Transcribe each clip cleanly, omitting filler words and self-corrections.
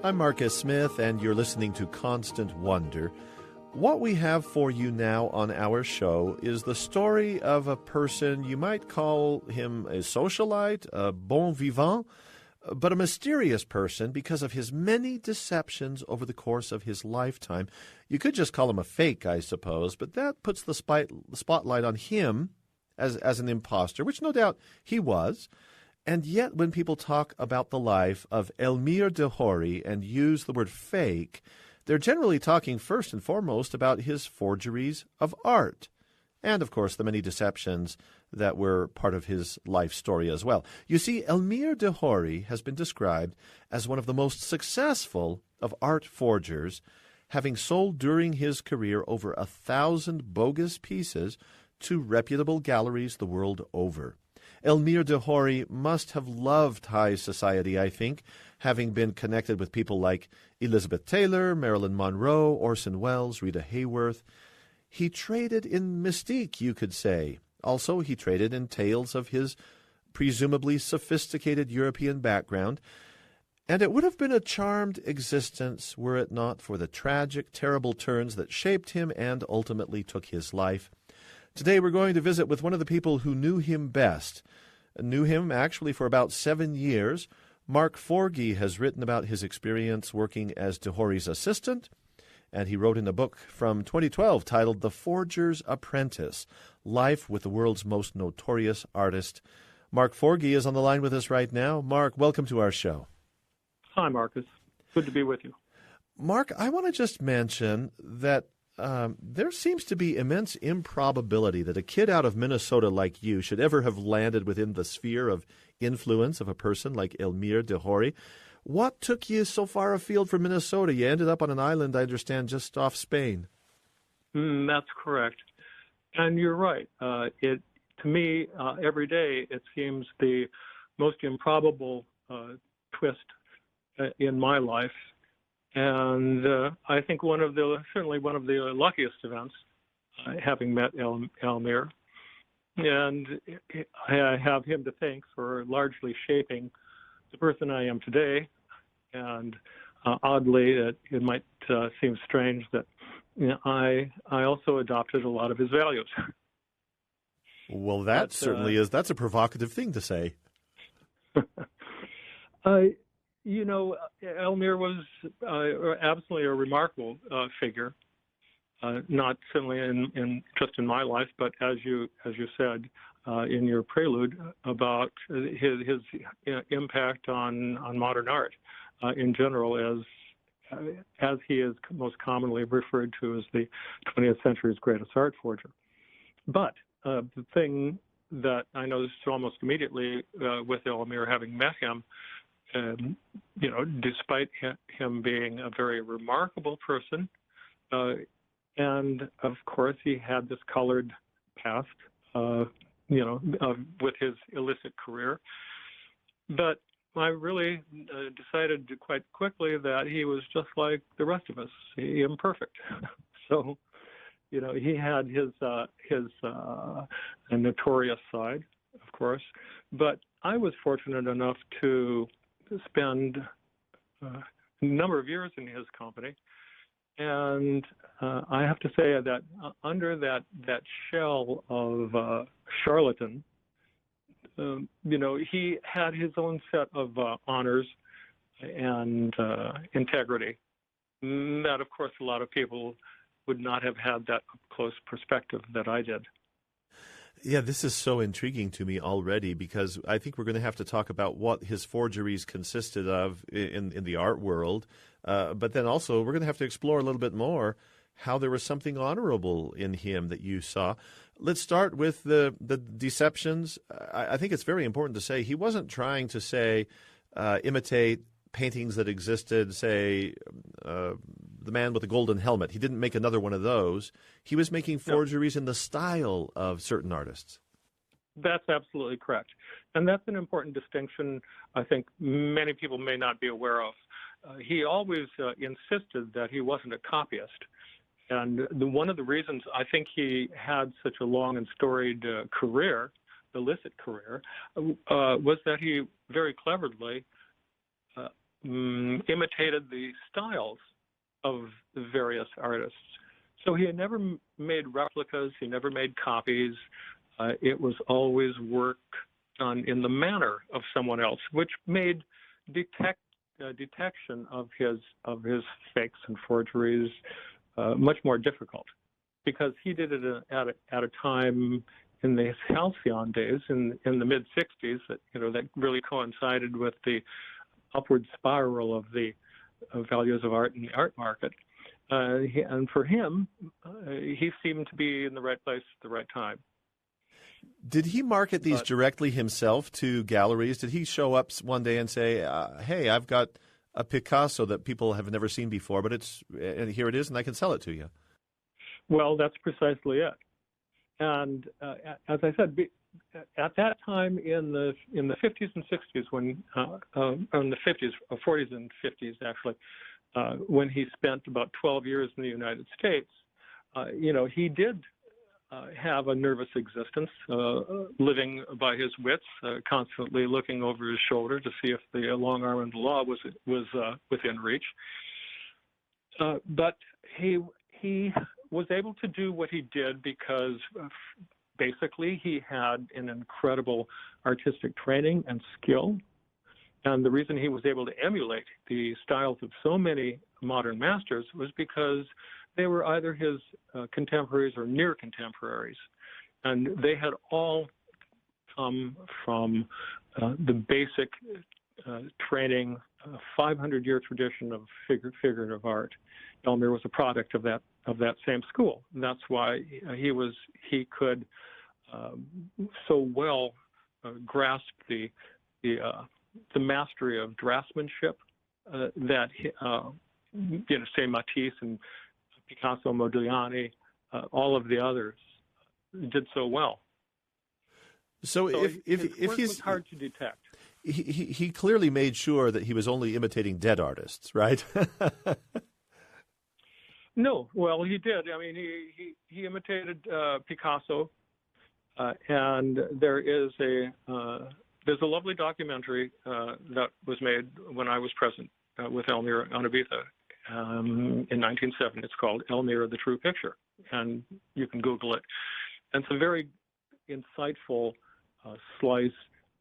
I'm Marcus Smith, and you're listening to Constant Wonder. What we have for you now on our show is the story of a person, you might call him a socialite, a bon vivant, but a mysterious person because of his many deceptions over the course of his lifetime. You could just call him a fake, I suppose, but that puts the spotlight on him as an imposter, which no doubt he was. And yet when people talk about the life of Elmyr de Hory and use the word fake, they're generally talking first and foremost about his forgeries of art and, of course, the many deceptions that were part of his life story as well. You see, Elmyr de Hory has been described as one of the most successful of art forgers, having sold during his career over 1,000 bogus pieces to reputable galleries the world over. Elmyr de Hory must have loved high society, I think, having been connected with people like Elizabeth Taylor, Marilyn Monroe, Orson Welles, Rita Hayworth. He traded in mystique, you could say. Also, he traded in tales of his presumably sophisticated European background, and it would have been a charmed existence were it not for the tragic, terrible turns that shaped him and ultimately took his life. Today we're going to visit with one of the people who knew him best, knew him actually for about 7 years. Mark Forgy has written about his experience working as de Hory's assistant, and he wrote in a book from 2012 titled The Forger's Apprentice, Life with the World's Most Notorious Artist. Mark Forgy is on the line with us right now. Mark, welcome to our show. Hi, Marcus. Good to be with you. Mark, I want to just mention that there seems to be immense improbability that a kid out of Minnesota like you should ever have landed within the sphere of influence of a person like Elmyr de Hory. What took you so far afield from Minnesota? You ended up on an island, I understand, just off Spain. That's correct. And you're right. To me, every day, it seems the most improbable twist in my life. And I think certainly one of the luckiest events, having met Elmyr. And I have him to thank for largely shaping the person I am today. And oddly, it might seem strange that I also adopted a lot of his values. Well, that's a provocative thing to say. Elmyr was absolutely a remarkable figure, not simply in my life, but as you said in your prelude about his impact on modern art in general, as he is most commonly referred to as the 20th century's greatest art forger. But the thing that I noticed almost immediately with Elmyr, having met him, despite him being a very remarkable person, and of course he had this colored past, with his illicit career. But I really decided quite quickly that he was just like the rest of us, imperfect. So, he had his notorious side, of course, but I was fortunate enough to spend a number of years in his company, and I have to say that under that shell of charlatan, he had his own set of honors and integrity that, of course, a lot of people would not have had that up-close perspective that I did. Yeah, this is so intriguing to me already because I think we're going to have to talk about what his forgeries consisted of in the art world. But then also we're going to have to explore a little bit more how there was something honorable in him that you saw. Let's start with the deceptions. I think it's very important to say he wasn't trying to say imitate paintings that existed, say, the man with the golden helmet. He didn't make another one of those. He was making forgeries in the style of certain artists. That's absolutely correct. And that's an important distinction I think many people may not be aware of. He always insisted that he wasn't a copyist. And one of the reasons I think he had such a long and storied career, illicit career, was that he very cleverly imitated the styles of the various artists. So he had never made replicas. He never made copies. It was always work done in the manner of someone else, which made detection of his fakes and forgeries much more difficult, because he did it at a time in the halcyon days in the mid '60s that really coincided with the upward spiral of the values of art in the art market. And for him, he seemed to be in the right place at the right time. Did he market these directly himself to galleries? Did he show up one day and say, hey, I've got a Picasso that people have never seen before, but and here it is, and I can sell it to you? Well, that's precisely it. And as I said, at that time in the 50s and 60s, when in the 50s, 40s and 50s actually, when he spent about 12 years in the United States, he did have a nervous existence, living by his wits, constantly looking over his shoulder to see if the long arm of the law was within reach. But he was able to do what he did because basically he had an incredible artistic training and skill. And the reason he was able to emulate the styles of so many modern masters was because they were either his contemporaries or near contemporaries. And they had all come from the basic training, 500-year tradition of figurative art. Elmyr was a product of that same school. And that's why he could so well grasp the mastery of draftsmanship that say Matisse and Picasso, Modigliani, all of the others did so well. So if work he's was hard to detect, he clearly made sure that he was only imitating dead artists, right? No, well, he did. I mean, he imitated Picasso, and there's a lovely documentary that was made when I was present with Elmyr on Ibiza in 1970. It's called Elmyr, the True Picture, and you can Google it. And it's a very insightful slice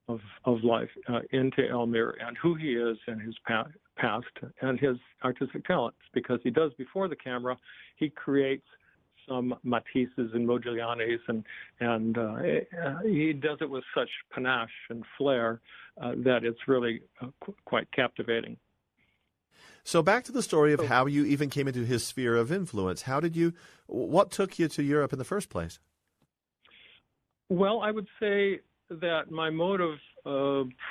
of life into Elmyr and who he is and his past and his artistic talents, because he does, before the camera, he creates some Matisses and Modiglianis, and he does it with such panache and flair that it's really quite captivating. So back to the story of how you even came into his sphere of influence. What took you to Europe in the first place? Well, I would say that my motive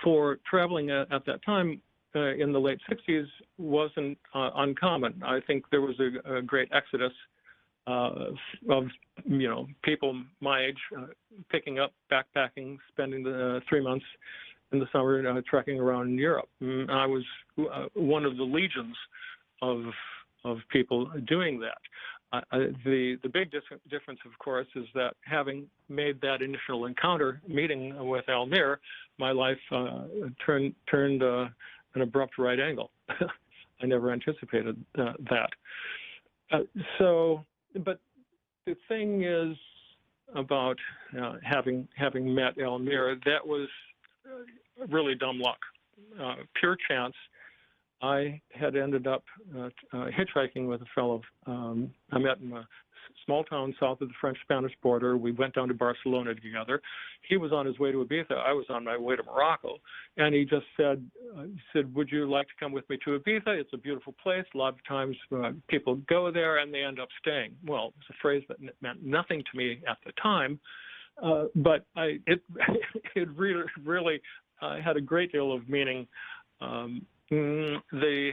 for traveling at that time in the late 60s wasn't uncommon. I think there was a great exodus of people my age picking up backpacking, spending the 3 months in the summer trekking around in Europe. I was one of the legions of people doing that. The big difference, of course, is that having made that initial encounter, meeting with Elmyr, my life turned an abrupt right angle. I never anticipated that. But the thing is about having met Elmyr, that was really dumb luck, pure chance. I had ended up hitchhiking with a fellow I met in a small town south of the French-Spanish border. We went down to Barcelona together. He was on his way to Ibiza. I was on my way to Morocco. And he just said, would you like to come with me to Ibiza? It's a beautiful place. A lot of times people go there and they end up staying. Well, it's a phrase that meant nothing to me at the time, but it really had a great deal of meaning the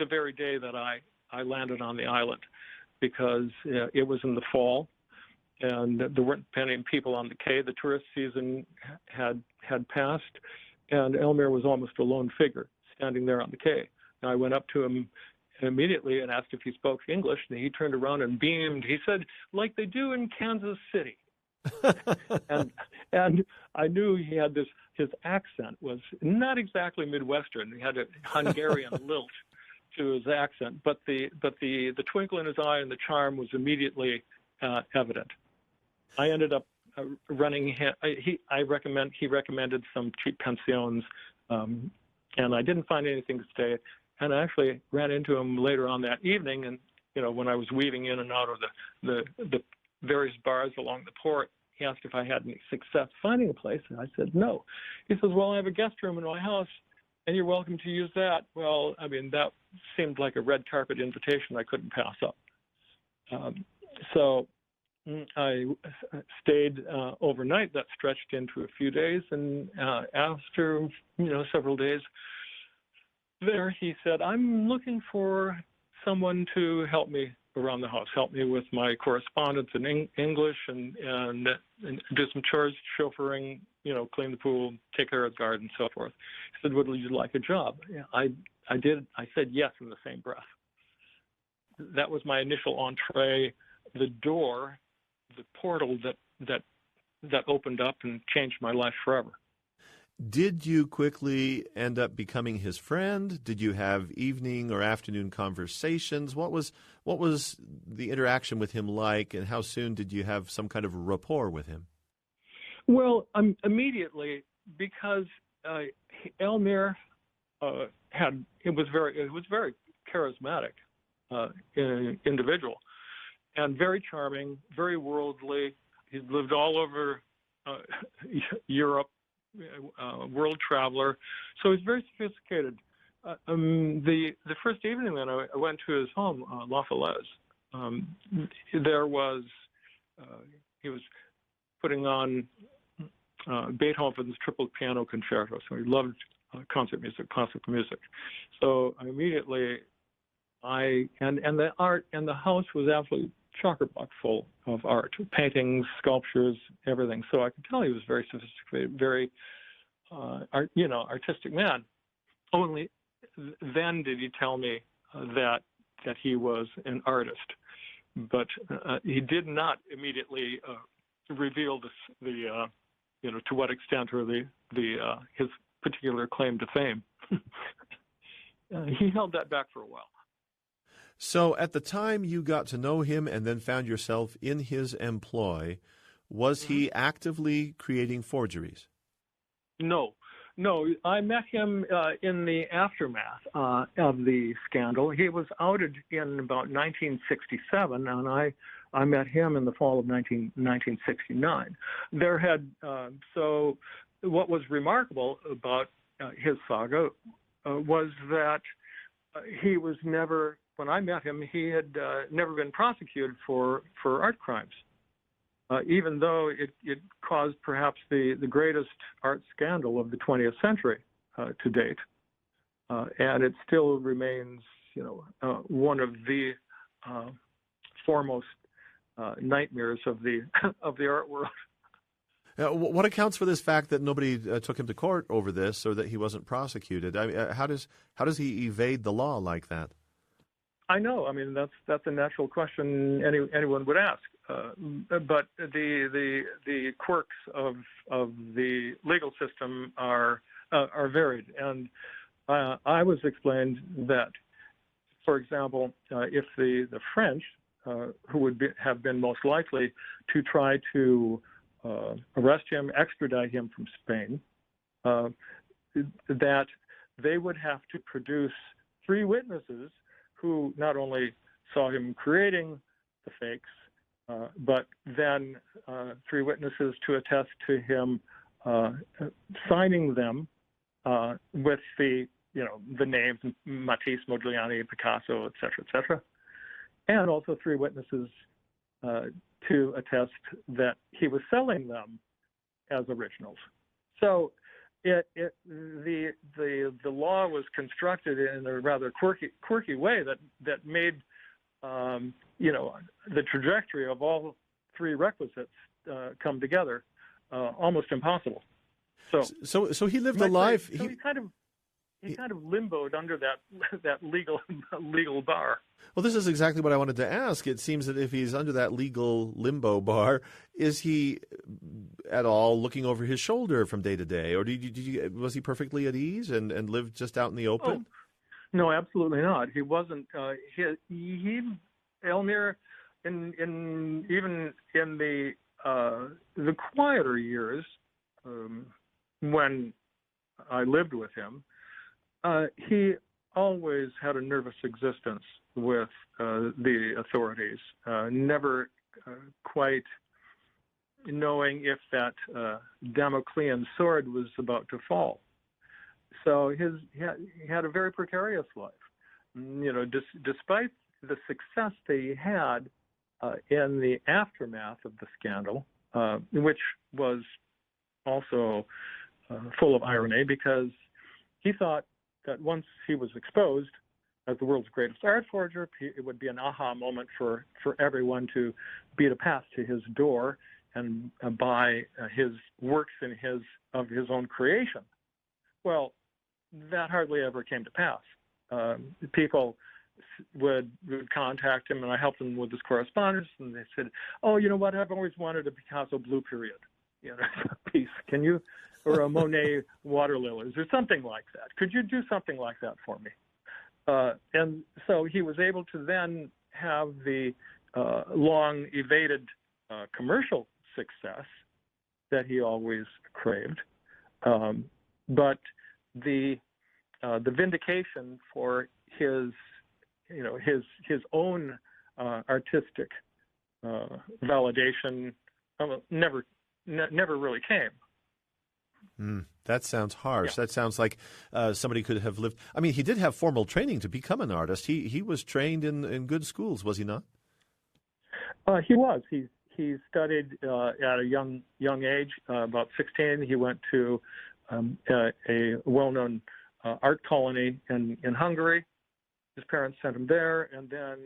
very day that I landed on the island, because it was in the fall and there weren't many people on the quay. The tourist season had passed, and Elmyr was almost a lone figure standing there on the quay. And I went up to him immediately and asked if he spoke English, and he turned around and beamed. He said, like they do in Kansas City. and and I knew he had this. His accent was not exactly Midwestern. He had a Hungarian lilt to his accent, but the twinkle in his eye and the charm was immediately evident. I ended up running. He recommended some cheap pensions, and I didn't find anything to stay. And I actually ran into him later on that evening, and when I was weaving in and out of the various bars along the port, he asked if I had any success finding a place, and I said no. He says, "Well, I have a guest room in my house, and you're welcome to use that." Well, I mean, that seemed like a red carpet invitation I couldn't pass up. So I stayed overnight. That stretched into a few days, and after several days there, he said, "I'm looking for someone to help me around the house, help me with my correspondence in English, and do some chores, chauffeuring, clean the pool, take care of the garden, so forth." He said, "Would you like a job?" Yeah, I did. I said yes in the same breath. That was my initial entree, the door, the portal that opened up and changed my life forever. Did you quickly end up becoming his friend? Did you have evening or afternoon conversations? What was the interaction with him like, and how soon did you have some kind of rapport with him? Well, immediately, because Elmyr was very charismatic individual, and very charming, very worldly. He lived all over Europe. World traveler, so he's very sophisticated. The first evening that I went to his home, La Falaise, there was he was putting on Beethoven's Triple Piano Concerto, so he loved concert music, classical music. So immediately, and the art and the house was absolutely chock-a-block full of art, paintings, sculptures, everything. So I could tell he was very sophisticated, very artistic man. Only then did he tell me that he was an artist, but he did not immediately reveal to what extent or his particular claim to fame. He held that back for a while. So at the time you got to know him and then found yourself in his employ, was he actively creating forgeries? No. I met him in the aftermath of the scandal. He was outed in about 1967, and I met him in the fall of 1969. So what was remarkable about his saga was that he was never, when I met him, he had never been prosecuted for art crimes, even though it caused perhaps the greatest art scandal of the 20th century to date. And it still remains, one of the foremost nightmares of the art world. What accounts for this fact that nobody took him to court over this, or that he wasn't prosecuted? I mean, how does he evade the law like that? I know. I mean, that's a natural question anyone would ask. But the quirks of the legal system are varied, and I was explained that, for example, if the French, who would have been most likely to try to arrest him, extradite him from Spain, that they would have to produce 3 witnesses who not only saw him creating the fakes, but then 3 witnesses to attest to him signing them with the names Matisse, Modigliani, Picasso, etc., and also 3 witnesses to attest that he was selling them as originals. So the law was constructed in a rather quirky way that made the trajectory of all 3 requisites come together almost impossible. So he lived a life. So he kind of. he kind of limboed under that legal bar. Well, this is exactly what I wanted to ask. It seems that if he's under that legal limbo bar, is he at all looking over his shoulder from day to day, or was he perfectly at ease and lived just out in the open? Oh, no, absolutely not. He wasn't. Elmyr, even in the quieter years, when I lived with him, he always had a nervous existence with the authorities, never quite knowing if that Damoclean sword was about to fall. So he had a very precarious life. Despite the success that he had in the aftermath of the scandal, which was also full of irony, because he thought that once he was exposed as the world's greatest art forger, it would be an aha moment for everyone to beat a path to his door and buy his works of his own creation. Well, that hardly ever came to pass. People would contact him, and I helped him with his correspondence, and they said, "Oh, you know what? I've always wanted a Picasso blue period, piece. Can you, or a Monet water lilies, or something like that? Could you do something like that for me?" And so he was able to then have the long evaded commercial success that he always craved, but the vindication for his own artistic validation never really came. That sounds harsh. Yeah. That sounds like somebody could have lived. I mean, he did have formal training to become an artist. He was trained in good schools, was he not? He was. He studied at a young age. About 16, he went to a well-known art colony in Hungary. His parents sent him there, and then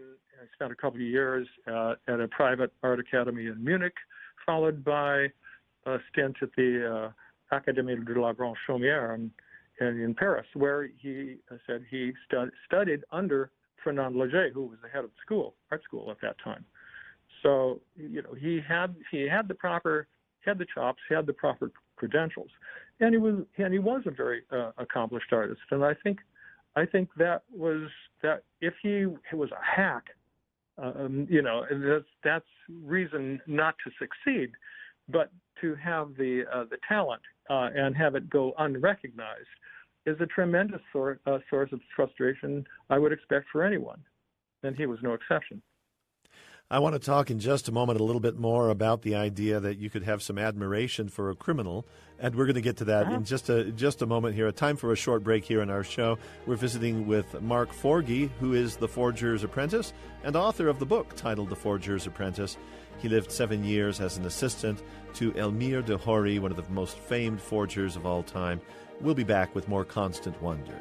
he spent a couple of years at a private art academy in Munich, followed by a stint at the Académie de la Grande Chaumière in Paris, where he said he studied under Fernand Léger, who was the head of the art school at that time. So he had the chops, he had the proper credentials, and he was a very accomplished artist. And I think that if he was a hack, that's reason not to succeed, but to have the talent and have it go unrecognized is a tremendous source of frustration I would expect for anyone, and he was no exception. I want to talk in just a moment a little bit more about the idea that you could have some admiration for a criminal, and we're going to get to that in just a moment here. A time for a short break here in our show. We're visiting with Mark Forgy, who is the Forger's Apprentice and author of the book titled The Forger's Apprentice. He lived 7 years as an assistant to Elmyr de Hory, one of the most famed forgers of all time. We'll be back with more Constant Wonder.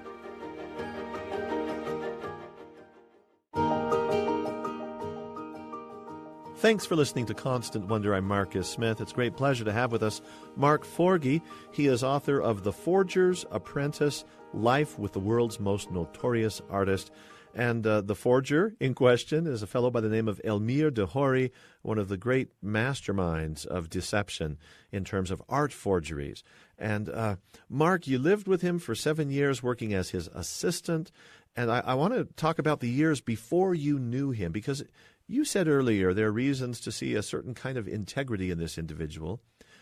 Thanks for listening to Constant Wonder. I'm Marcus Smith. It's a great pleasure to have with us Mark Forgy. He is author of The Forger's Apprentice, Life with the World's Most Notorious Artist. And the forger in question is a fellow by the name of Elmyr de Hory, one of the great masterminds of deception in terms of art forgeries. And Mark, you lived with him for 7 years working as his assistant. And I want to talk about the years before you knew him, because you said earlier there are reasons to see a certain kind of integrity in this individual,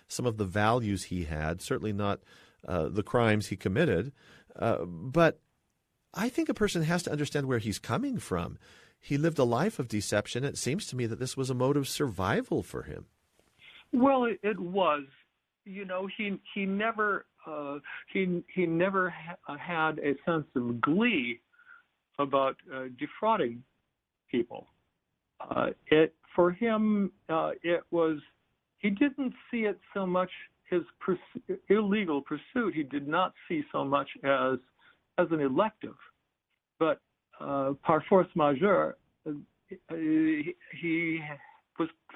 some of the values he had, certainly not the crimes he committed. But I think a person has to understand where he's coming from. He lived a life of deception. It seems to me that this was a mode of survival for him. Well, it was. He never had a sense of glee about defrauding people. For him, it was, he didn't see it so much his illegal pursuit. He did not see so much as an elective, but par force majeure, he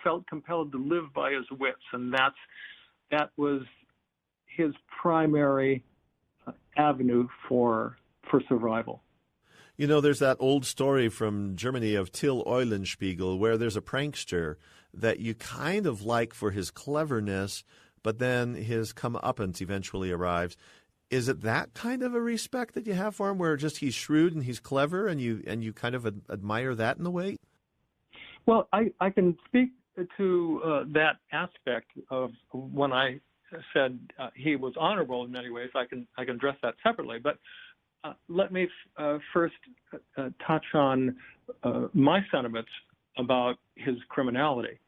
felt compelled to live by his wits, and that was his primary avenue for survival. You know, there's that old story from Germany of Till Eulenspiegel where there's a prankster that you kind of like for his cleverness, but then his comeuppance eventually arrives. Is it that kind of a respect that you have for him, where just he's shrewd and he's clever, and you kind of admire that in a way? Well, I can speak to that aspect of when I said he was honorable in many ways. I can address that separately, but let me first touch on my sentiments about his criminality.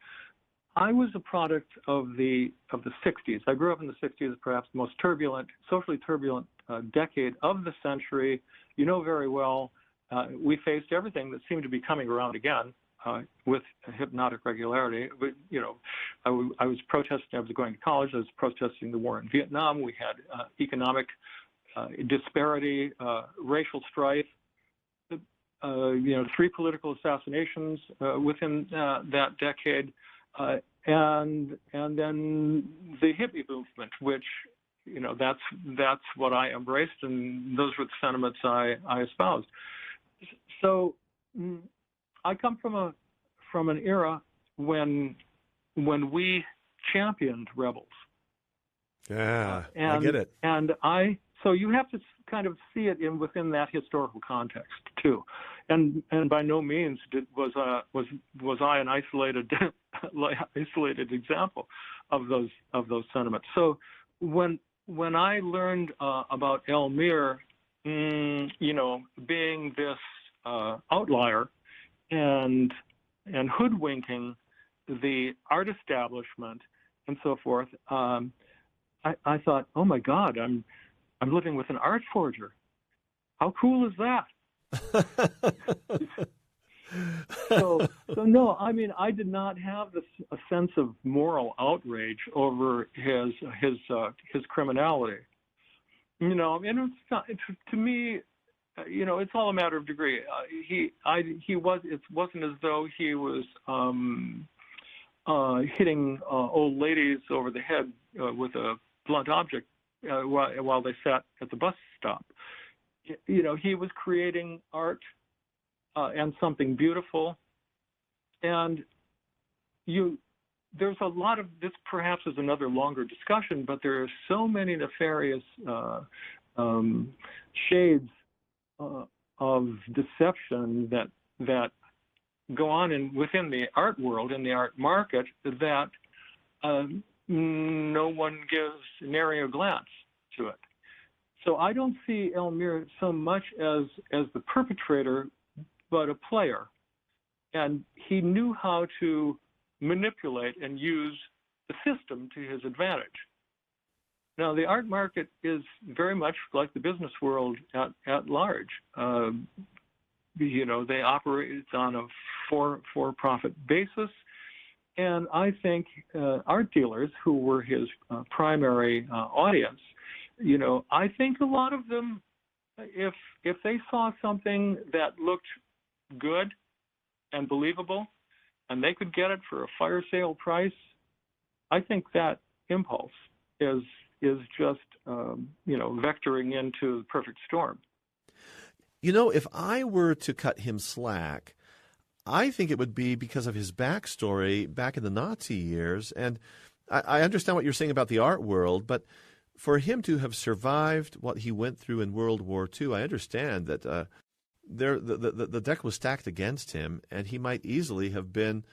I was a product of the 60s. I grew up in the 60s, perhaps the most turbulent, socially turbulent decade of the century. You know very well, we faced everything that seemed to be coming around again with hypnotic regularity. But, you know, I was protesting. I was going to college. I was protesting the war in Vietnam. We had economic disparity, racial strife. You know, 3 political assassinations within that decade. And then the hippie movement, which, you know, that's what I embraced, and those were the sentiments I espoused. So I come from an era when we championed rebels. Yeah, I get it. And so you have to kind of see it within that historical context too. And by no means was I an isolated example of those sentiments. So when I learned about Elmyr, you know, being this outlier and hoodwinking the art establishment and so forth, I thought, oh my God, I'm living with an art forger. How cool is that? So no, I mean, I did not have a sense of moral outrage over his criminality. You know, and to me, you know, it's all a matter of degree. It wasn't as though he was hitting old ladies over the head with a blunt object while they sat at the bus stop. You know, he was creating art and something beautiful. And there's a lot of this, perhaps is another longer discussion, but there are so many nefarious shades of deception that go on within the art world, in the art market, that no one gives nary a glance to it. So I don't see Elmyr so much as the perpetrator, but a player. And he knew how to manipulate and use the system to his advantage. Now, the art market is very much like the business world at large. You know, they operate on a for-profit basis. And I think art dealers, who were his primary audience, you know, I think a lot of them, if they saw something that looked good and believable, and they could get it for a fire sale price, I think that impulse is just, you know, vectoring into the perfect storm. You know, if I were to cut him slack, I think it would be because of his backstory back in the Nazi years. And I understand what you're saying about the art world, but for him to have survived what he went through in World War II, I understand that the deck was stacked against him, and he might easily have been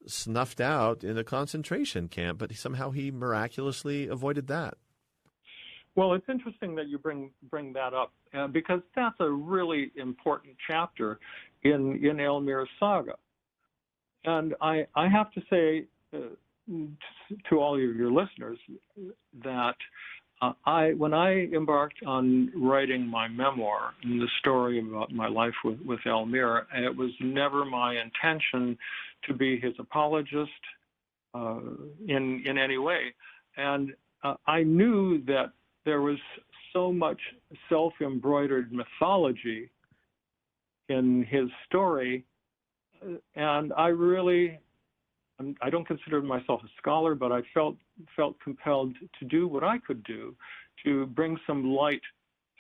snuffed out in a concentration camp, but somehow he miraculously avoided that. Well, it's interesting that you bring that up because that's a really important chapter in Elmyr's saga. And I have to say to all of your listeners that when I embarked on writing my memoir and the story about my life with Elmyr, it was never my intention to be his apologist in any way. And I knew that there was so much self-embroidered mythology in his story, and I don't consider myself a scholar, but I felt compelled to do what I could do to bring some light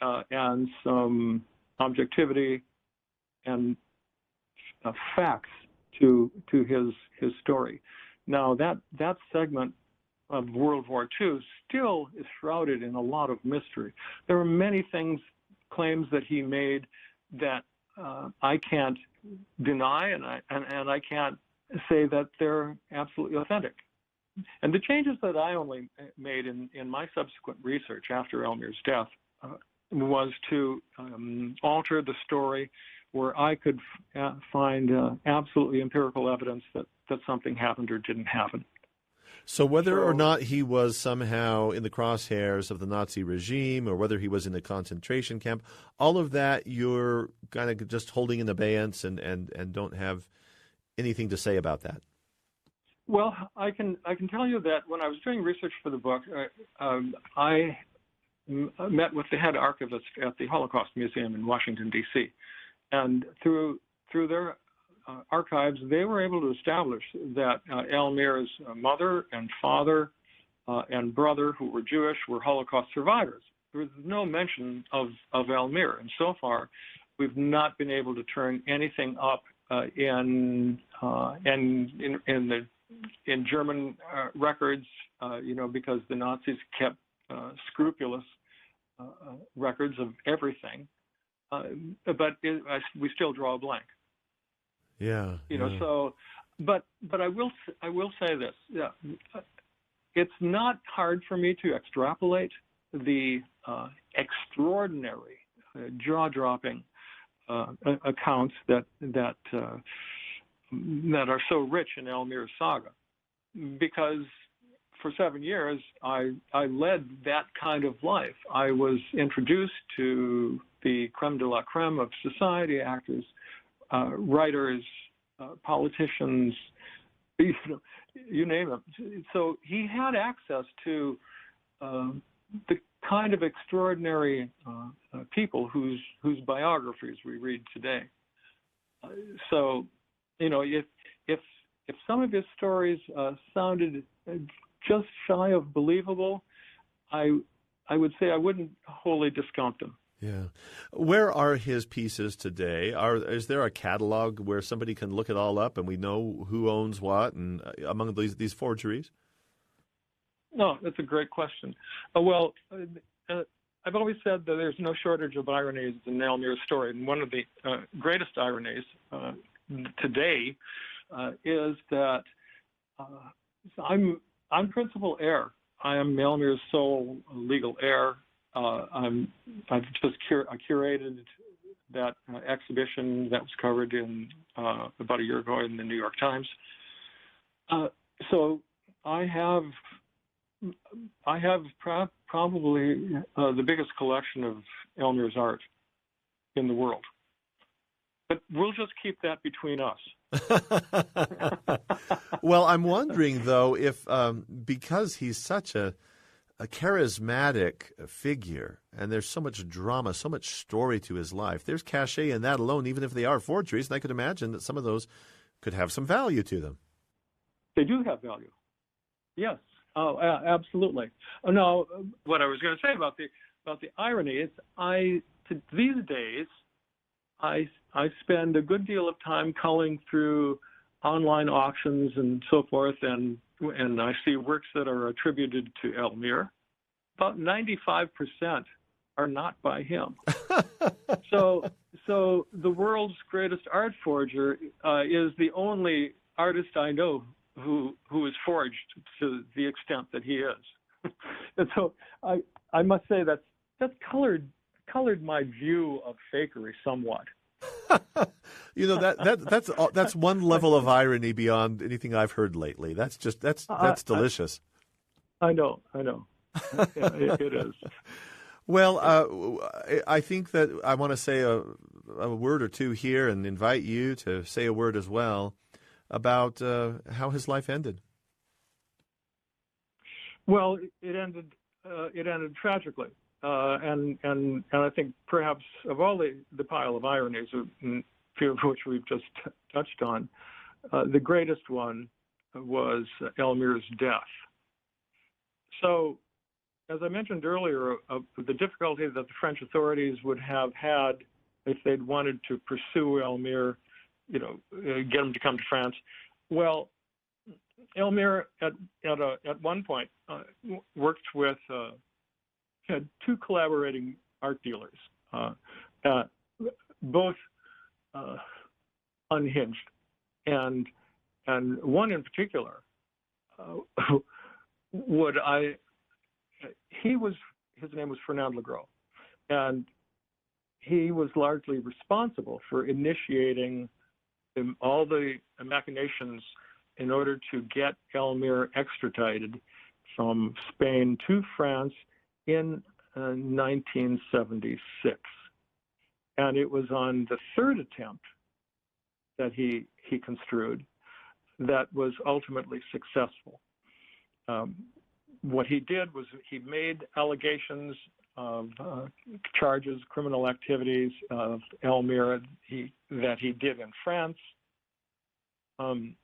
and some objectivity and facts to his story. Now that segment of World War II still is shrouded in a lot of mystery. There are many claims that he made that I can't deny, and I can't say that they're absolutely authentic. And the changes that I only made in my subsequent research after Elmyr's death was to alter the story where I could find absolutely empirical evidence that something happened or didn't happen. So whether or not he was somehow in the crosshairs of the Nazi regime or whether he was in a concentration camp, all of that you're kind of just holding in abeyance and don't have anything to say about that. Well, I can tell you that when I was doing research for the book, I met with the head archivist at the Holocaust Museum in Washington, D.C., and through their archives, they were able to establish that Elmyr's mother and father and brother, who were Jewish, were Holocaust survivors. There was no mention of Elmyr, and so far, we've not been able to turn anything up in German records, because the Nazis kept scrupulous records of everything, but we still draw a blank. Yeah. So, but I will say this. Yeah, it's not hard for me to extrapolate the extraordinary, jaw-dropping accounts that are so rich in Elmyr's saga, because for 7 years I led that kind of life. I was introduced to the creme de la creme of society: actors, writers, politicians, you name it. So he had access to the kind of extraordinary people whose biographies we read today. So, if some of his stories sounded just shy of believable, I would say I wouldn't wholly discount them. Yeah. Where are his pieces today? Is there a catalog where somebody can look it all up and we know who owns what and among these forgeries? No, that's a great question. I've always said that there's no shortage of ironies in Elmyr's story, and one of the greatest ironies today is that I'm principal heir. I am Elmyr's sole legal heir. I've just curated that exhibition that was covered in about a year ago in the New York Times. So I have probably the biggest collection of Elmyr's art in the world. But we'll just keep that between us. Well, I'm wondering, though, if because he's such a charismatic figure and there's so much drama, so much story to his life, there's cachet in that alone, even if they are forgeries, and I could imagine that some of those could have some value to them. They do have value. Yes. Oh, absolutely. No, what I was going to say about the irony is these days I spend a good deal of time culling through online auctions and so forth, and I see works that are attributed to Elmyr. About 95% are not by him. So the world's greatest art forger is the only artist I know who is forged to the extent that he is. And so I must say that's colored my view of fakery somewhat. That's one level of irony beyond anything I've heard lately. That's delicious. I know. It is. Well, I think that I want to say a word or two here and invite you to say a word as well about how his life ended. Well, it ended tragically. And I think perhaps of all the pile of ironies, a few of which we've just touched on, the greatest one was Elmyr's death. So as I mentioned earlier, the difficulty that the French authorities would have had if they'd wanted to pursue Elmyr, get him to come to France. Well, Elmyr at one point worked with had two collaborating art dealers, both unhinged, and one in particular his name was Fernand Legros, and he was largely responsible for initiating all the machinations in order to get Elmyr extradited from Spain to France in 1976. And it was on the third attempt that he construed that was ultimately successful. What he did was he made allegations of charges, criminal activities of Elmyr that he did in France. And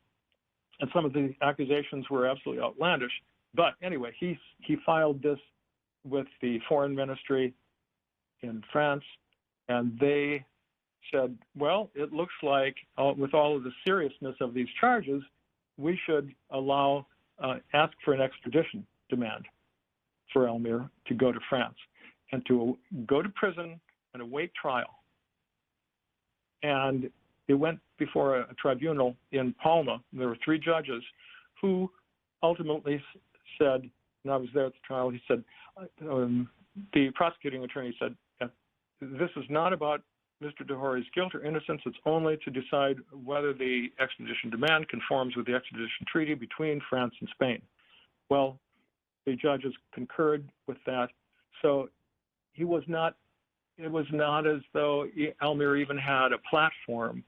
some of the accusations were absolutely outlandish. But anyway, he filed this with the foreign ministry in France, and they said, well, it looks like with all of the seriousness of these charges, we should ask for an extradition demand for Elmyr to go to France and to go to prison and await trial. And it went before a tribunal in Palma. There were three judges who ultimately said, and I was there at the trial, he said, the prosecuting attorney said, this is not about Mr. de Hory's guilt or innocence. It's only to decide whether the extradition demand conforms with the extradition treaty between France and Spain. Well, the judges concurred with that. So it was not as though Elmyr even had a platform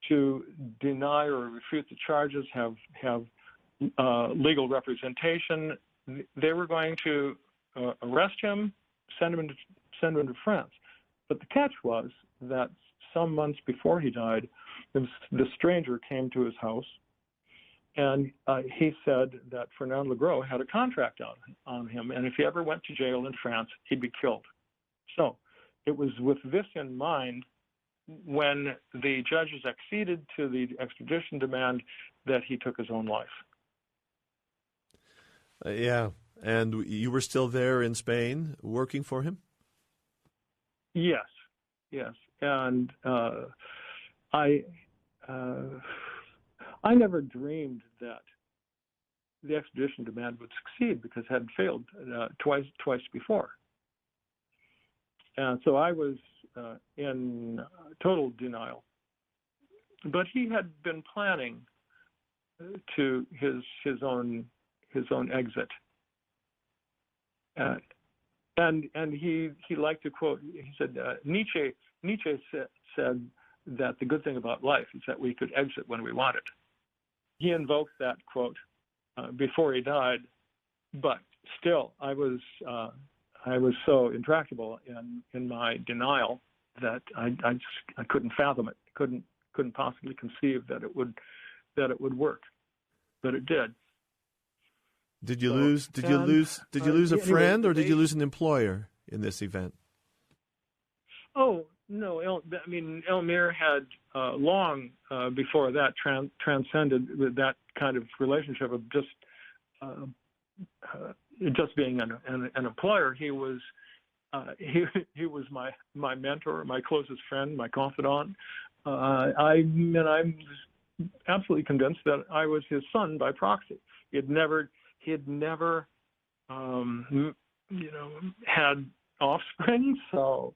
to deny or refute the charges, have legal representation. They were going to arrest him, send him to France. But the catch was that some months before he died, the stranger came to his house, and he said that Fernand Legros had a contract on him, and if he ever went to jail in France, he'd be killed. So it was with this in mind, when the judges acceded to the extradition demand, that he took his own life. Yeah, and you were still there in Spain working for him? Yes, and I never dreamed that the extradition demand would succeed because it had failed twice before, and so I was in total denial. But he had been planning to his own exit. And he liked to quote. He said Nietzsche said that the good thing about life is that we could exit when we wanted. He invoked that quote before he died, but still, I was so intractable in my denial that I couldn't fathom it. Couldn't possibly conceive that it would work, but it did. Did you lose a friend, or did you lose an employer in this event? Oh no! Elmyr had long before that transcended with that kind of relationship of just being an employer. He was my mentor, my closest friend, my confidant. I'm absolutely convinced that I was his son by proxy. He had never had offspring, so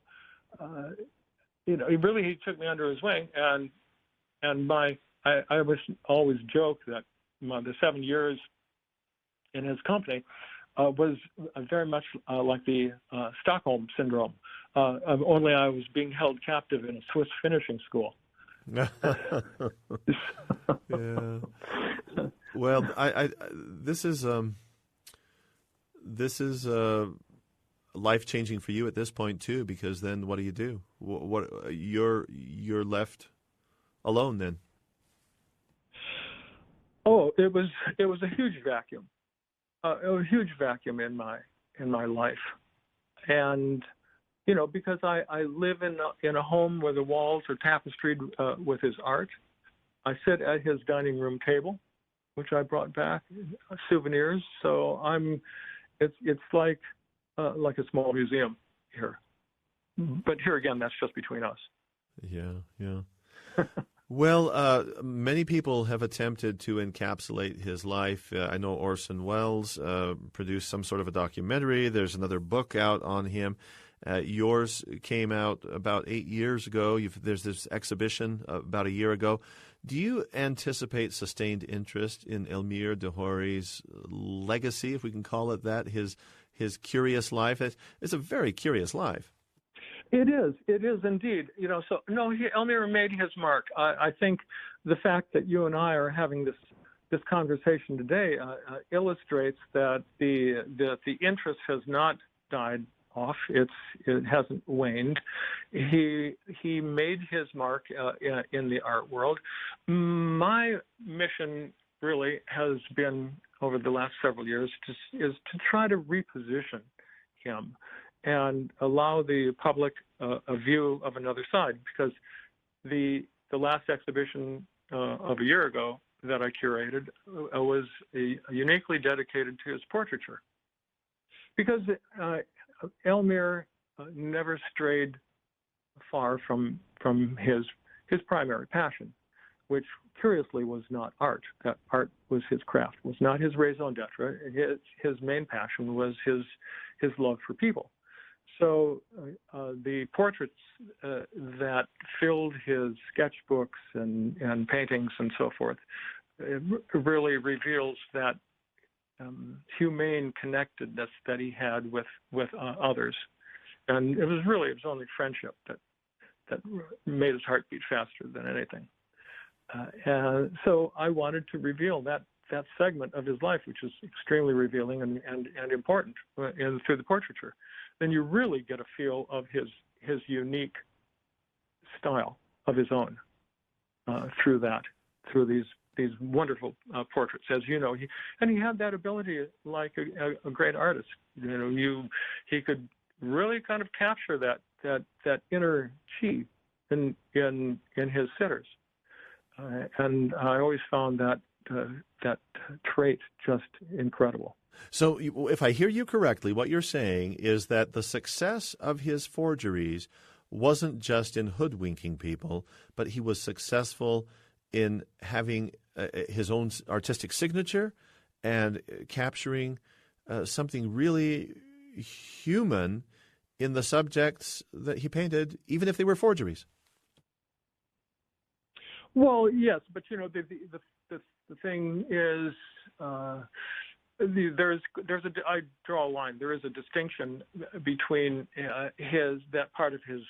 he took me under his wing, and I always joke that the 7 years in his company was very much like the Stockholm syndrome, only I was being held captive in a Swiss finishing school. Yeah. Well, this is life-changing for you at this point too, because then what do? What you're left alone then? Oh, it was a huge vacuum, in my in my life. And, because I live in a home where the walls are tapestried with his art. I sit at his dining room table, which I brought back, souvenirs. So it's like a small museum here. But here again, that's just between us. Yeah. Well, many people have attempted to encapsulate his life. I know Orson Welles produced some sort of a documentary. There's another book out on him. Yours came out about 8 years ago. There's this exhibition about a year ago. Do you anticipate sustained interest in Elmyr de Hory's legacy, if we can call it that, his curious life? It's a very curious life. It is indeed. Elmyr made his mark. I think the fact that you and I are having this conversation today illustrates that the interest has not died off. It hasn't waned. He made his mark in the art world. My mission really has been over the last several years is to try to reposition him and allow the public a view of another side, because the last exhibition of a year ago that I curated was uniquely dedicated to his portraiture, because Elmyr never strayed far from his primary passion, which curiously was not art. That art was his craft, was not his raison d'etre. His main passion was his love for people. So the portraits that filled his sketchbooks and paintings and so forth, it really reveals that humane connectedness that he had with others. And it was only friendship that made his heart beat faster than anything. And so I wanted to reveal that segment of his life, which is extremely revealing and important through the portraiture. Then you really get a feel of his unique style of his own through these wonderful portraits. As you know, he had that ability like a great artist. He could really kind of capture that inner chi in his sitters, and I always found that trait just incredible. So if I hear you correctly, what you're saying is that the success of his forgeries wasn't just in hoodwinking people, but he was successful in having his own artistic signature and capturing something really human in the subjects that he painted, even if they were forgeries. Well, yes, but the thing is, I draw a line. There is a distinction between that part of his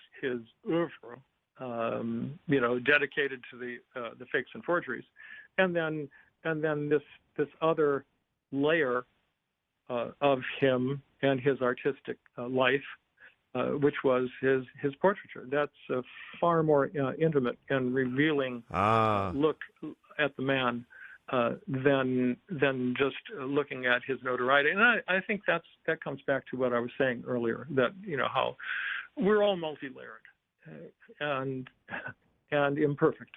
oeuvre, dedicated to the fakes and forgeries, and then this other layer of him and his artistic life, which was his portraiture. That's a far more intimate and revealing look at the man than just looking at his notoriety. And I think that comes back to what I was saying earlier, that how we're all multi-layered and imperfect.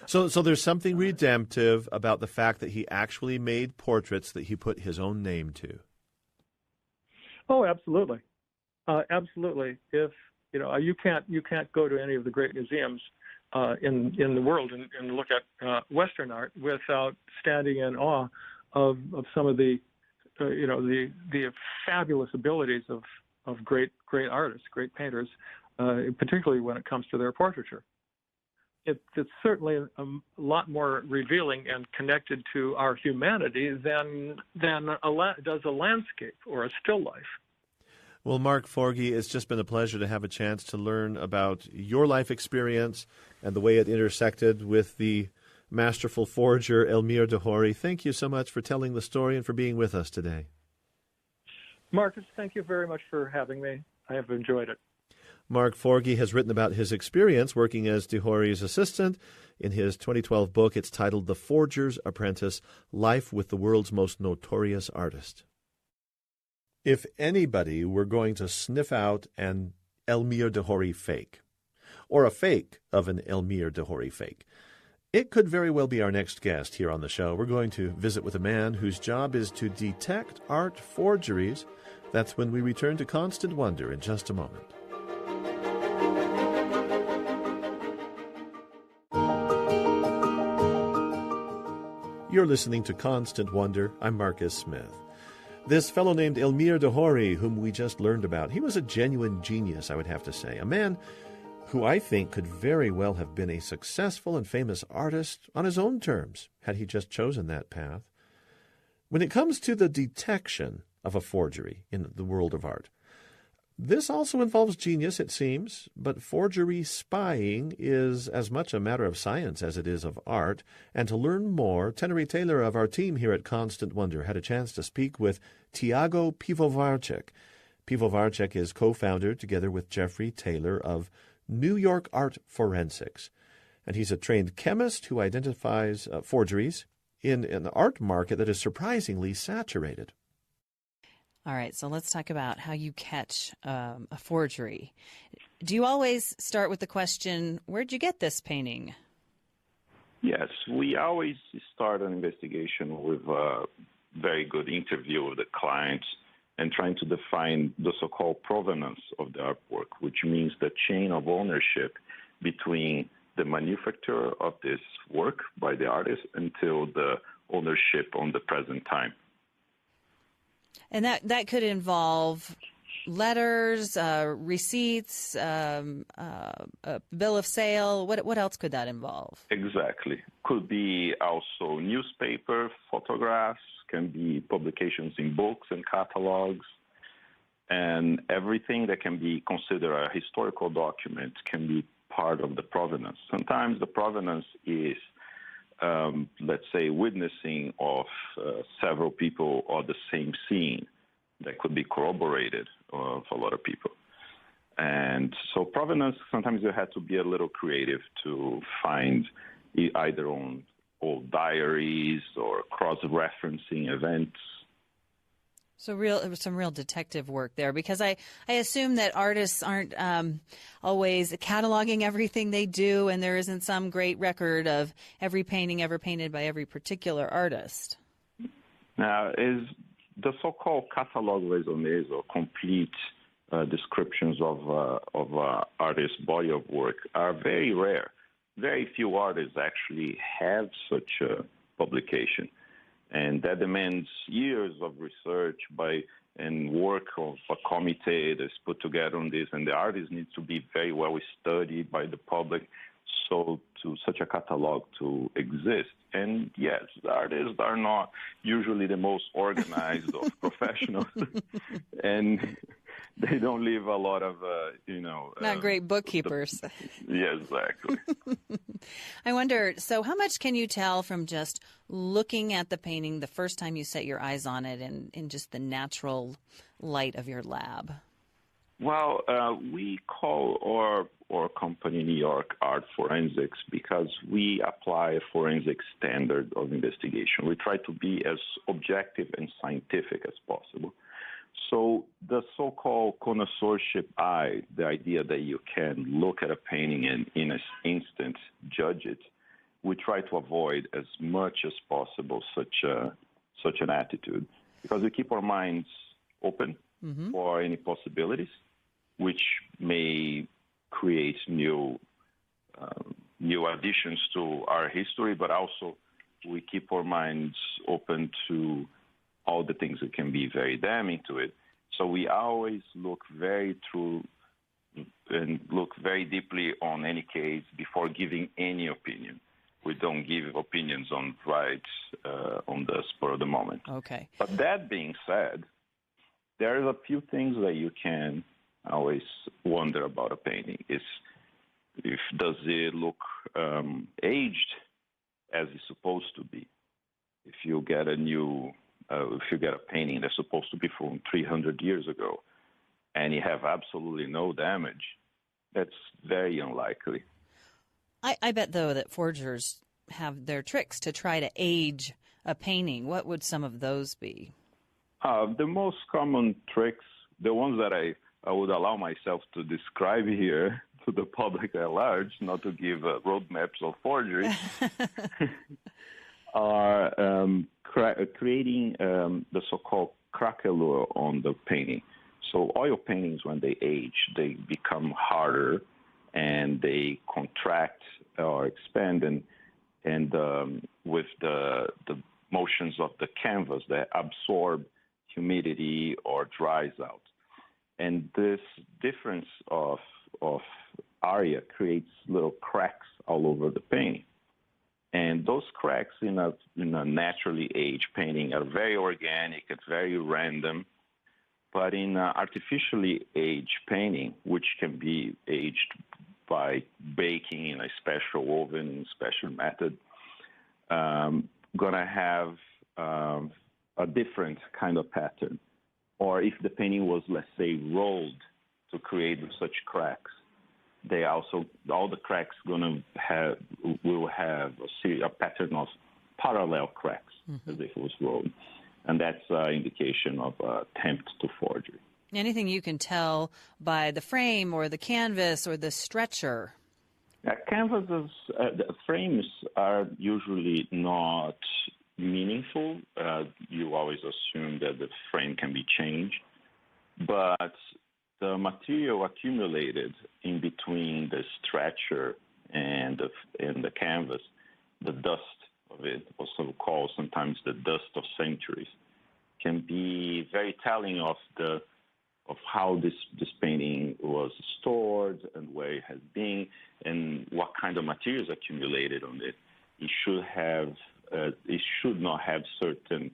So there's something redemptive about the fact that he actually made portraits that he put his own name to. Oh, absolutely. Absolutely. If you can't go to any of the great museums in the world and look at Western art without standing in awe of some of the fabulous abilities of great artists, great painters, particularly when it comes to their portraiture. It's certainly a lot more revealing and connected to our humanity than does a landscape or a still life. Well, Mark Forgy, it's just been a pleasure to have a chance to learn about your life experience and the way it intersected with the masterful forger Elmyr de Hory. Thank you so much for telling the story and for being with us today. Marcus, thank you very much for having me. I have enjoyed it. Mark Forgy has written about his experience working as de Hory's assistant. In his 2012 book, it's titled The Forger's Apprentice, Life with the World's Most Notorious Artist. If anybody were going to sniff out an Elmyr de Hory fake, or a fake of an Elmyr de Hory fake, it could very well be our next guest here on the show. We're going to visit with a man whose job is to detect art forgeries. That's when we return to Constant Wonder in just a moment. You're listening to Constant Wonder. I'm Marcus Smith. This fellow named Elmyr de Hory, whom we just learned about, he was a genuine genius, I would have to say. A man who I think could very well have been a successful and famous artist on his own terms, had he just chosen that path. When it comes to the detection of a forgery in the world of art, this also involves genius, it seems, but forgery spying is as much a matter of science as it is of art. And to learn more, Tenery Taylor of our team here at Constant Wonder had a chance to speak with Tiago Pivovarczyk. Pivovarczyk is co-founder, together with Jeffrey Taylor, of New York Art Forensics. And he's a trained chemist who identifies forgeries in an art market that is surprisingly saturated. All right, so let's talk about how you catch a forgery. Do you always start with the question, where'd you get this painting? Yes, we always start an investigation with a very good interview with the clients and trying to define the so-called provenance of the artwork, which means the chain of ownership between the manufacturer of this work by the artist until the ownership on the present time. And that could involve letters, receipts, a bill of sale. What else could that involve? Exactly. Could be also newspaper, photographs, can be publications in books and catalogs, and everything that can be considered a historical document can be part of the provenance. Sometimes the provenance is let's say, witnessing of several people on the same scene that could be corroborated for a lot of people. And so provenance, sometimes you have to be a little creative to find either on old diaries or cross-referencing events. So some real detective work there, because I assume that artists aren't always cataloging everything they do, and there isn't some great record of every painting ever painted by every particular artist. Now, is the so-called catalog raisonnés, or complete descriptions of artist's body of work, are very rare. Very few artists actually have such a publication. And that demands years of research and work of a committee that's put together on this. And the artist needs to be very well studied by the public so to such a catalog to exist. And yes, the artists are not usually the most organized of professionals. And they don't leave a lot of, not great bookkeepers. Yeah, exactly. I wonder, so how much can you tell from just looking at the painting the first time you set your eyes on it and in just the natural light of your lab? Well, we call our company New York Art Forensics because we apply a forensic standard of investigation. We try to be as objective and scientific as possible. So the so-called connoisseurship eye, the idea that you can look at a painting and in an instant judge it, we try to avoid as much as possible such an attitude, because we keep our minds open for any possibilities, which may create new additions to our history, but also we keep our minds open to all the things that can be very damning to it. So we always look very deeply on any case before giving any opinion. We don't give opinions on the spur of the moment. Okay. But that being said, there are a few things that you can always wonder about a painting. Does it look aged as it's supposed to be? If you get a painting that's supposed to be from 300 years ago and you have absolutely no damage, that's very unlikely. I bet, though, that forgers have their tricks to try to age a painting. What would some of those be? The most common tricks, the ones that I would allow myself to describe here to the public at large, not to give roadmaps of forgery, are creating the so-called craquelure on the painting. So oil paintings, when they age, they become harder and they contract or expand, and with the motions of the canvas that absorb humidity or dries out. And this difference of area creates little cracks all over the painting. And those cracks in a naturally aged painting are very organic, it's very random. But in artificially aged painting, which can be aged by baking in a special oven, in a special method, gonna have a different kind of pattern. Or if the painting was, let's say, rolled to create such cracks, all the cracks will have a pattern of parallel cracks, as if it was rolled. And that's an indication of attempt to forgery. Anything you can tell by the frame or the canvas or the stretcher? Canvases, the frames are usually not meaningful. You always assume that the frame can be changed. But the material accumulated in between the stretcher and the canvas, the dust of it, also called sometimes the dust of centuries, can be very telling of how this painting was stored and where it has been and what kind of materials accumulated on it. It should not have certain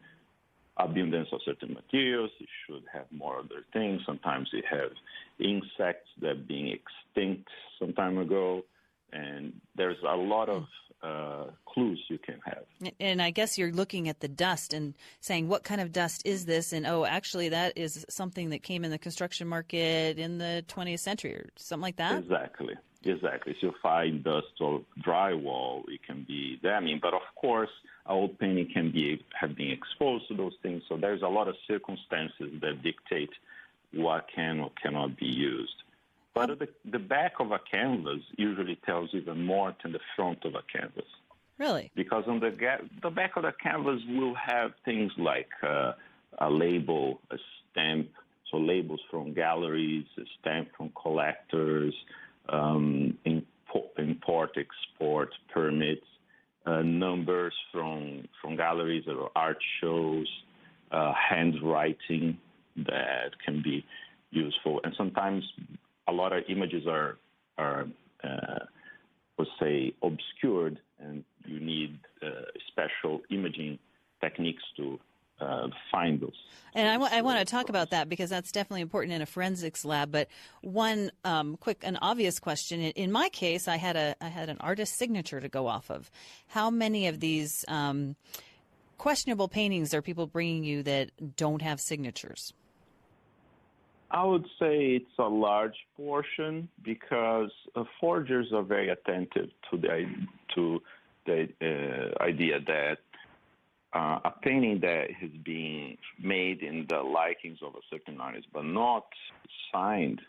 abundance of certain materials. It should have more other things. Sometimes it has insects that being extinct some time ago, and there's a lot of clues you can have. And I guess you're looking at the dust and saying, what kind of dust is this? And, actually, that is something that came in the construction market in the 20th century or something like that? Exactly. If you find dust or drywall, it can be damning. But, of course, an old painting have been exposed to those things. So there's a lot of circumstances that dictate what can or cannot be used. But the back of a canvas usually tells even more than the front of a canvas. Really? Because on the back of the canvas will have things like a label, a stamp, so labels from galleries, a stamp from collectors, import, export permits, numbers from galleries or art shows, handwriting that can be useful, and sometimes a lot of images are let's say, obscured, and you need special imaging techniques to find those. And I want to talk about that because that's definitely important in a forensics lab. But one an obvious question. In my case, I had an artist's signature to go off of. How many of these questionable paintings are people bringing you that don't have signatures? I would say it's a large portion because forgers are very attentive to the idea that a painting that is being made in the likings of a certain artist but not signed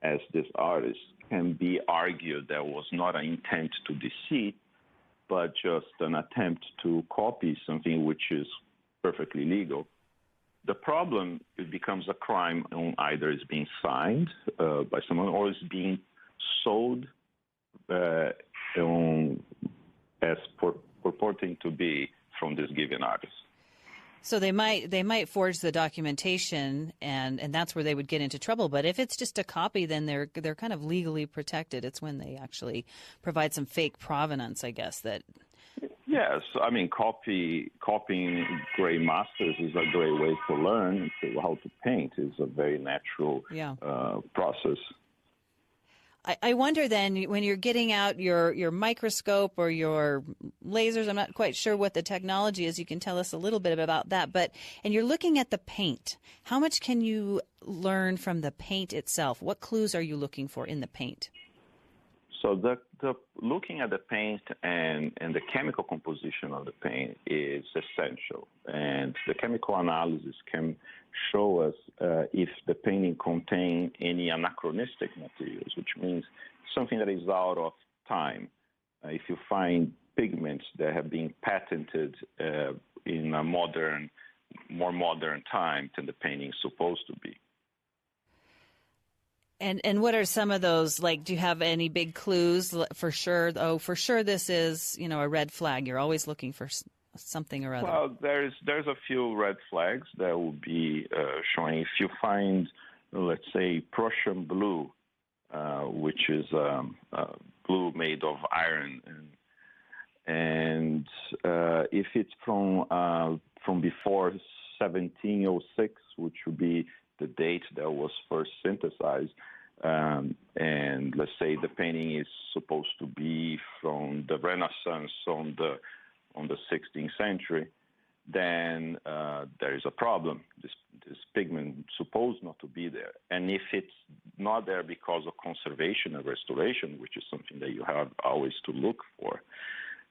as this artist can be argued that was not an intent to deceive but just an attempt to copy something which is perfectly legal. The problem, it becomes a crime on either it's being signed by someone or it's being sold as purporting to be from this given artist. So they might forge the documentation, and that's where they would get into trouble. But if it's just a copy, then they're kind of legally protected. It's when they actually provide some fake provenance, I guess, that. Yes, I mean, copying great masters is a great way to learn how to paint. It's a very natural process. I wonder then, when you're getting out your microscope or your lasers, I'm not quite sure what the technology is. You can tell us a little bit about that. And you're looking at the paint. How much can you learn from the paint itself? What clues are you looking for in the paint? So the looking at the paint and the chemical composition of the paint is essential. And the chemical analysis can show us if the painting contains any anachronistic materials, which means something that is out of time. If you find pigments that have been patented in a more modern time than the painting is supposed to be. And what are some of those? Like, do you have any big clues for sure? Oh, for sure, this is a red flag. You're always looking for something or other. Well, there's a few red flags that will be showing. If you find, let's say, Prussian blue, which is blue made of iron, and if it's from before 1706, which would be the date that was first synthesized, and let's say the painting is supposed to be from the Renaissance on the 16th century, then there is a problem. This pigment is supposed not to be there. And if it's not there because of conservation and restoration, which is something that you have always to look for,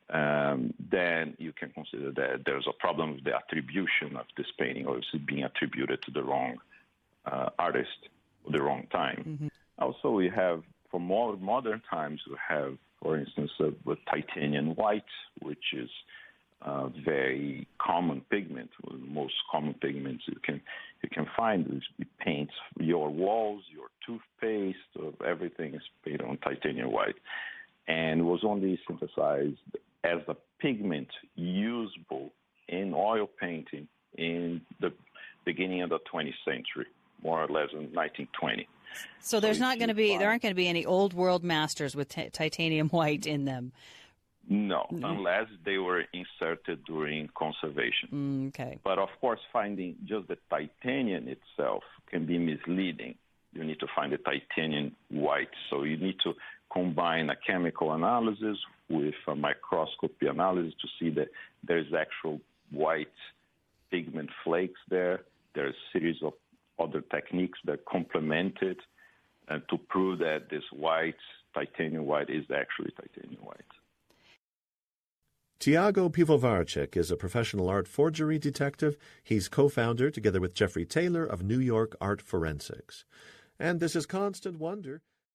then you can consider that there's a problem with the attribution of this painting, or it's being attributed to the wrong artist at the wrong time. Mm-hmm. Also, we have, for more modern times, we have, for instance, with titanium white, which is a very common pigment. One of the most common pigments you can find. It paints your walls, your toothpaste, everything is painted on titanium white, and was only synthesized as a pigment usable in oil painting in the beginning of the 20th century, more or less in 1920. So there aren't going to be any old world masters with titanium white in them. No, unless they were inserted during conservation. Okay. But of course, finding just the titanium itself can be misleading. You need to find the titanium white. So you need to combine a chemical analysis with a microscopy analysis to see that there's actual white pigment flakes there. There's a series of other techniques that complement it to prove that this white, titanium white, is actually titanium white. Tiago Pivovarczyk is a professional art forgery detective. He's co-founder, together with Jeffrey Taylor, of New York Art Forensics. And this is Constant Wonder.